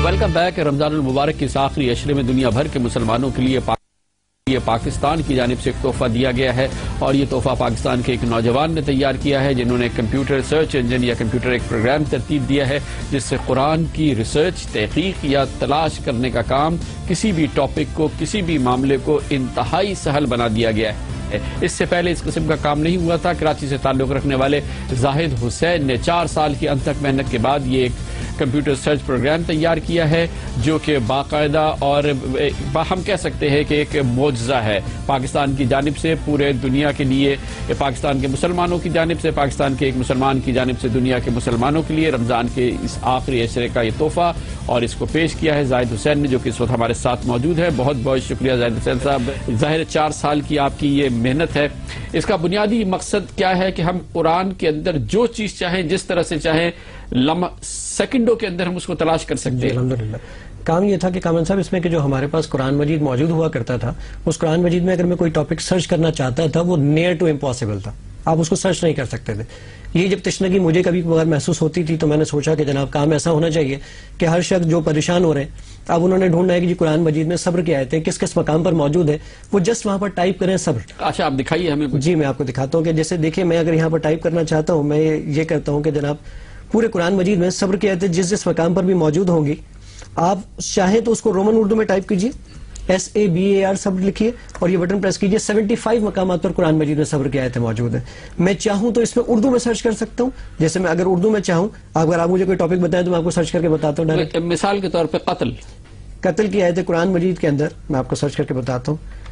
Welcome back. رمضان المبارک کے اس آخری عشرے میں دنیا بھر کے مسلمانوں کے لیے پاکستان کی جانب سے ایک تحفہ دیا گیا ہے، اور یہ تحفہ پاکستان کے ایک نوجوان نے تیار کیا ہے جنہوں نے کمپیوٹر سرچ انجن یا کمپیوٹر ایک پروگرام ترتیب دیا ہے جس سے قرآن کی ریسرچ، تحقیق یا تلاش کرنے کا کام، کسی بھی ٹاپک کو، کسی بھی معاملے کو انتہائی سہل بنا دیا گیا ہے۔ اس سے پہلے اس قسم کا کام نہیں ہوا تھا۔ کراچی سے تعلق رکھنے والے زاہد حسین نے 4 سال کی انتھک محنت کے بعد یہ ایک کمپیوٹر سرچ پروگرام تیار کیا ہے جو کہ باقاعدہ اور ہم کہہ سکتے ہیں کہ ایک معجزہ ہے پاکستان کی جانب سے، پورے دنیا کے لیے، پاکستان کے مسلمانوں کی جانب سے، پاکستان کے ایک مسلمان کی جانب سے دنیا کے مسلمانوں کے لیے رمضان کے اس آخری عشرے کا یہ تحفہ، اور اس کو پیش کیا ہے زاہد حسین نے جو کہ اس وقت ہمارے ساتھ موجود ہے۔ بہت بہت شکریہ زاہد حسین صاحب۔ ظاہر 4 سال کی آپ کی یہ محنت ہے، اس کا بنیادی مقصد کیا ہے کہ ہم قرآن کے اندر جو چیز چاہیں، جس طرح سے چاہیں، سیکنڈوں کے اندر ہم اس کو تلاش کر سکتے ہیں؟ الحمدللہ کام یہ تھا کہ کامن صاحب اس میں کہ جو ہمارے پاس قرآن مجید موجود ہوا کرتا تھا، اس قرآن مجید میں اگر میں کوئی ٹاپک سرچ کرنا چاہتا تھا وہ نیئر ٹو امپاسبل تھا، آپ اس کو سرچ نہیں کر سکتے تھے۔ یہ جب تشنگی مجھے کبھی کبھار محسوس ہوتی تھی تو میں نے سوچا کہ جناب کام ایسا ہونا چاہیے کہ ہر شخص جو پریشان ہو رہے ہیں، اب انہوں نے ڈھونڈنا ہے کہ جی قرآن مجید میں صبر کی آیتیں کس کس مقام پر موجود ہے، وہ جسٹ وہاں پر ٹائپ کریں صبر۔ اچھا، آپ دکھائیے ہمیں کچھ۔ جی میں آپ کو دکھاتا ہوں کہ جیسے دیکھیں میں اگر یہاں پر ٹائپ کرنا چاہتا ہوں، میں یہ کرتا ہوں کہ جناب پورے قرآن مجید میں صبر کی آیتیں جس جس مقام پر بھی موجود ہوں گی، آپ چاہیں تو اس کو رومن اردو میں ٹائپ کیجئے، SABAR صبر لکھیے اور یہ بٹن پریس کیجئے۔ 75 مقامات پر قرآن مجید میں صبر کی آیتیں موجود ہیں۔ میں چاہوں تو اس میں اردو میں سرچ کر سکتا ہوں، جیسے میں اگر اردو میں چاہوں، اگر آپ مجھے کوئی ٹاپک بتائیں تو میں آپ کو سرچ کر کے بتاتا ہوں ڈائریکٹ۔ مثال کے طور پہ قتل کی آیتیں قرآن مجید کے اندر میں آپ کو سرچ کر کے بتاتا ہوں۔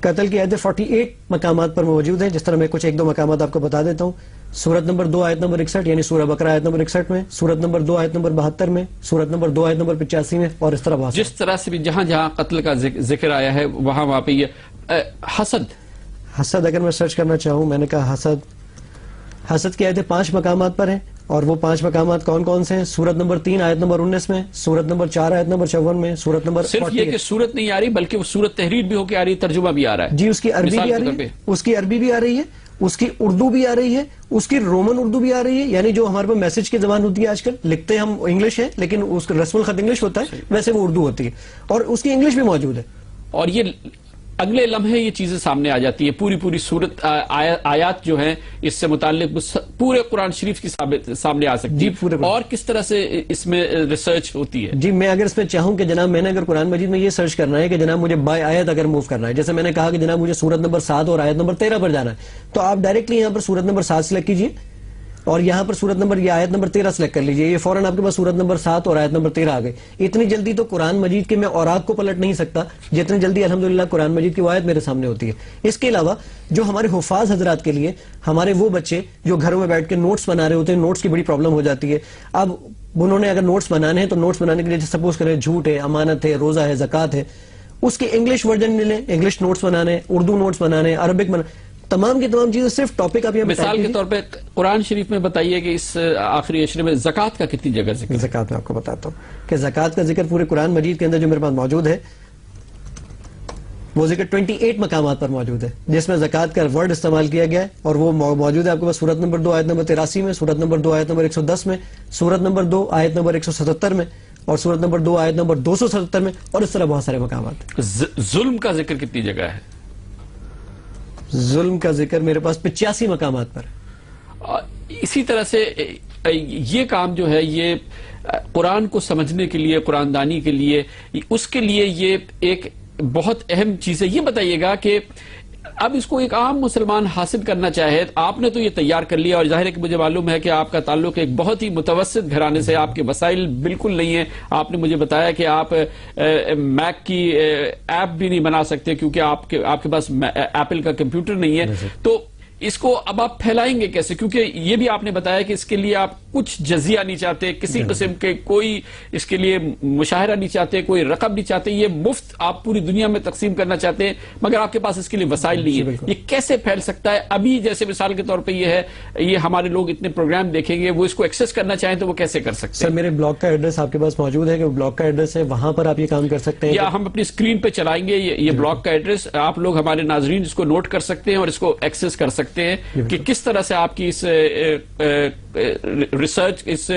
قتل کی آیتیں 48 مقامات پر موجود ہیں، جس طرح میں کچھ 1-2 مقامات آپ کو بتا دیتا ہوں۔ سورت نمبر 2 آیت نمبر 61 یعنی سورہ بقرہ آیت نمبر 61 میں، سورت نمبر 2 آیت نمبر 72 میں، سورت نمبر 2 آیت نمبر 85 میں، اور اس طرح بہت جس طرح سے بھی جہاں جہاں قتل کا ذکر آیا ہے وہاں پہ یہ حسد اگر میں سرچ کرنا چاہوں، میں نے کہا حسد کی آیتیں 5 مقامات پر ہیں، اور وہ 5 مقامات کون کون سے ہیں؟ سورت نمبر 3 آیت نمبر 19 میں، سورت نمبر 4 آیت نمبر 54 میں، سورت نمبر صرف یہ کہ سورت نہیں آ رہی بلکہ وہ سورت تحریر بھی ہو کے آ رہی ہے، ترجمہ بھی آ رہا ہے۔ جی اس کی عربی بھی آ رہی ہے، اس کی عربی بھی آ رہی ہے، اس کی اردو بھی آ رہی ہے، اس کی رومن اردو بھی آ رہی ہے، یعنی جو ہمارے پاس میسج کی زبان ہوتی ہے آج کل، لکھتے ہم انگلش ہے لیکن اس کا رسم الخط انگلش ہوتا ہے، ویسے وہ اردو ہوتی ہے، اور اس کی انگلش بھی موجود ہے۔ اور یہ اگلے لمحے یہ چیزیں سامنے آ جاتی ہے، پوری صورت آیات جو ہیں اس سے متعلق پورے قرآن شریف کی سامنے آ سکتی ہے۔ اور کس طرح سے اس میں ریسرچ ہوتی ہے؟ جی میں اگر اس میں چاہوں کہ جناب میں نے اگر قرآن مجید میں یہ سرچ کرنا ہے کہ جناب مجھے بائی آیت اگر موو کرنا ہے، جیسے میں نے کہا کہ جناب مجھے سورت نمبر 7 اور آیت نمبر 13 پر جانا ہے، تو آپ ڈائریکٹلی یہاں پر سورت نمبر 7 سلیکٹ کیجئے اور یہاں پر سورت نمبر یا آیت نمبر 13 سلیکٹ کر لیجئے، یہ فوراً آپ کے پاس سورت نمبر 7 اور آیت نمبر 13 آ گئی۔ اتنی جلدی تو قرآن مجید کے میں اوراق کو پلٹ نہیں سکتا جتنی جلدی الحمدللہ قرآن مجید کی وہ آیت میرے سامنے ہوتی ہے۔ اس کے علاوہ جو ہمارے حفاظ حضرات کے لیے، ہمارے وہ بچے جو گھروں میں بیٹھ کے نوٹس بنا رہے ہوتے ہیں، نوٹس کی بڑی پرابلم ہو جاتی ہے، اب انہوں نے اگر نوٹس بنانے ہیں تو نوٹس بنانے کے لیے سپوز کریں جھوٹ ہے، امانت ہے، روزہ ہے، زکوٰۃ ہے، اس کے انگلش ورژن لے لیں، انگلش نوٹس بنانے، اردو نوٹس بنانے، عربک بنانے، تمام کی تمام چیزیں صرف ٹاپک آپ یہ مثال کے طور پہ قرآن شریف میں بتائیے کہ اس آخری عشرے میں زکوٰۃ کا کتنی جگہ ذکر ہے؟ زکوٰۃ میں آپ کو بتاتا ہوں کہ زکوٰۃ کا ذکر پورے قرآن مجید کے اندر جو میرے پاس موجود ہے وہ ذکر 28 مقامات پر موجود ہے، جس میں زکوٰۃ کا ورڈ استعمال کیا گیا ہے، اور وہ موجود ہے آپ کے پاس سورت نمبر 2 آیت نمبر 83 میں، سورت نمبر 2 آیت نمبر 110 میں، سورت نمبر 2 آیت نمبر 177 میں، اور سورت نمبر 2 آیت نمبر 277 میں، اور اس طرح بہت سارے مقامات۔ ظلم کا ذکر کتنی جگہ ہے؟ ظلم کا ذکر میرے پاس 85 مقامات پر۔ اسی طرح سے یہ کام جو ہے یہ قرآن کو سمجھنے کے لیے، قرآن دانی کے لیے، اس کے لیے یہ ایک بہت اہم چیز ہے۔ یہ بتائیے گا کہ اب اس کو ایک عام مسلمان حاصل کرنا چاہے، آپ نے تو یہ تیار کر لیا، اور ظاہر ہے کہ مجھے معلوم ہے کہ آپ کا تعلق ایک بہت ہی متوسط گھرانے سے، آپ کے وسائل بالکل نہیں ہیں، آپ نے مجھے بتایا کہ آپ میک کی ایپ بھی نہیں بنا سکتے کیونکہ آپ کے پاس ایپل کا کمپیوٹر نہیں ہے، تو اس کو اب آپ پھیلائیں گے کیسے؟ کیونکہ یہ بھی آپ نے بتایا کہ اس کے لیے آپ کچھ جزیہ نہیں چاہتے، کسی قسم کے کوئی اس کے لیے مشاہرہ نہیں چاہتے، کوئی رقم نہیں چاہتے، یہ مفت آپ پوری دنیا میں تقسیم کرنا چاہتے ہیں، مگر آپ کے پاس اس کے لیے وسائل نہیں ہے۔ یہ کیسے پھیل سکتا ہے؟ ابھی جیسے مثال کے طور پہ یہ ہے، یہ ہمارے لوگ اتنے پروگرام دیکھیں گے، وہ اس کو ایکسس کرنا چاہیں تو وہ کیسے کر سکتے ہیں؟ سر میرے بلاگ کا ایڈریس آپ کے پاس موجود ہے کہ بلاگ کا ایڈریس ہے، وہاں پر آپ یہ کام کر سکتے ہیں، یا ہم اپنی اسکرین پہ چلائیں گے یہ بلاگ کا ایڈریس، آپ لوگ ہمارے ناظرین اس کو نوٹ کر سکتے ہیں اور اس کو ایکسس کر سکتے ہیں کہ کس طرح سے آپ کی اس ریسرچ اس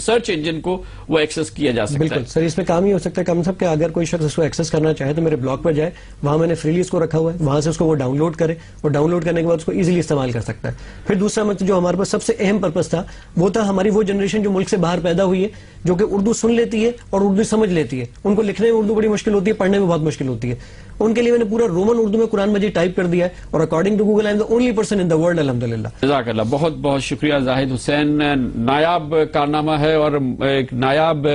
سرچ انجن کو وہ ایکسس کیا جا سکتا ہے. بالکل سر، اس میں کام ہی ہو سکتا ہے کم سب کہ اگر کوئی شخص اس کو ایکسس کرنا چاہے تو میرے بلاگ پر جائے، وہاں میں نے فریلی اس کو رکھا ہوا ہے، وہاں سے اس کو وہ ڈاؤن لوڈ کرے اور ڈاؤن لوڈ کرنے کے بعد اس کو ایزیلی استعمال کر سکتا ہے. پھر دوسرا مطلب جو ہمارے پاس سب سے اہم پرپز تھا وہ تھا ہماری وہ جنریشن جو ملک سے باہر پیدا ہوئی ہے، جو کہ اردو سن لیتی ہے اور اردو سمجھ لیتی ہے. ان کو لکھنے میں اردو بڑی مشکل ہوتی ہے، پڑھنے میں بہت مشکل ہوتی ہے. ان کے لیے میں نے پورا رومن اردو میں قرآن مجید ٹائپ کر دیا ہے، اور according to Google I am the only person in the world الحمدللہ. جزاک اللہ، بہت بہت شکریہ زاہد حسین. نایاب کارنامہ ہے اور ایک نایاب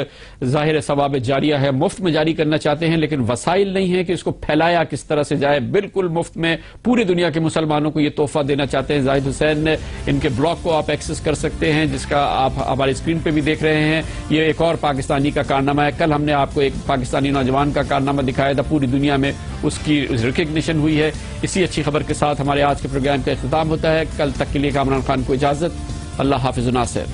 ظاہر ثواب جاریہ ہے. مفت میں جاری کرنا چاہتے ہیں لیکن وسائل نہیں ہیں کہ اس کو پھیلایا کس طرح سے جائے. بالکل مفت میں پوری دنیا کے مسلمانوں کو یہ تحفہ دینا چاہتے ہیں زاہد حسین. ان کے بلاگ کو آپ ایکسس کر سکتے ہیں جس کا آپ ہماری اسکرین پہ بھی دیکھ رہے ہیں. یہ ایک اور پاکستانی کا کارنامہ ہے. کل ہم نے آپ کو ایک پاکستانی نوجوان کا کارنامہ دکھایا تھا، پوری دنیا میں اس کی ریکگنیشن ہوئی ہے. اسی اچھی خبر کے ساتھ ہمارے آج کے پروگرام کا اختتام ہوتا ہے. کل تک کے لیے کامران خان کو اجازت. اللہ حافظ و ناصر.